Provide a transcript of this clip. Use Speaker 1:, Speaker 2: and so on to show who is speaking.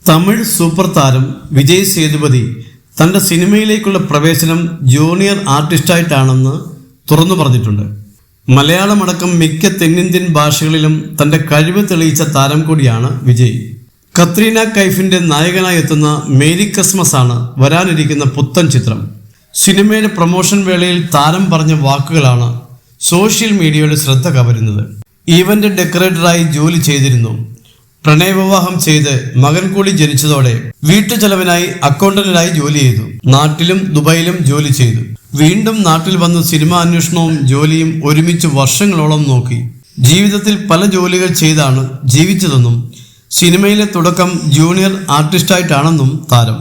Speaker 1: Tamil super താരം വിജയ് സേതുപതി തൻ്റെ സിനിമയിലേക്കുള്ള പ്രവേശനം ജൂനിയർ ആർട്ടിസ്റ്റായിട്ടാണെന്ന് തുറന്നു പറഞ്ഞിട്ടുണ്ട്. മലയാളമടക്കം മിക്ക തെന്നിന്ത്യൻ ഭാഷകളിലും തൻ്റെ കഴിവ് തെളിയിച്ച താരം കൂടിയാണ് വിജയ്. കത്രീന കൈഫിൻ്റെ നായകനായി എത്തുന്ന മേരി ക്രിസ്മസ് ആണ് വരാനിരിക്കുന്ന പുത്തൻ ചിത്രം. സിനിമയുടെ പ്രൊമോഷൻ വേളയിൽ താരം പറഞ്ഞ വാക്കുകളാണ് സോഷ്യൽ മീഡിയയുടെ ശ്രദ്ധ കവരുന്നത്. ഈവന്റ് ഡെക്കറേറ്ററായി ജോലി ചെയ്തിരുന്നു. പ്രണയവിവാഹം ചെയ്ത് മകൻ കൂടി ജനിച്ചതോടെ വീട്ടുചെലവിനായി അക്കൗണ്ടന്റായി ജോലി ചെയ്തു. നാട്ടിലും ദുബായിലും ജോലി ചെയ്തു. വീണ്ടും നാട്ടിൽ വന്ന് സിനിമാ അന്വേഷണവും ജോലിയും ഒരുമിച്ച് വർഷങ്ങളോളം നോക്കി. ജീവിതത്തിൽ പല ജോലികൾ ചെയ്താണ് ജീവിച്ചതെന്നും സിനിമയിലെ തുടക്കം ജൂനിയർ ആർട്ടിസ്റ്റായിട്ടാണെന്നും താരം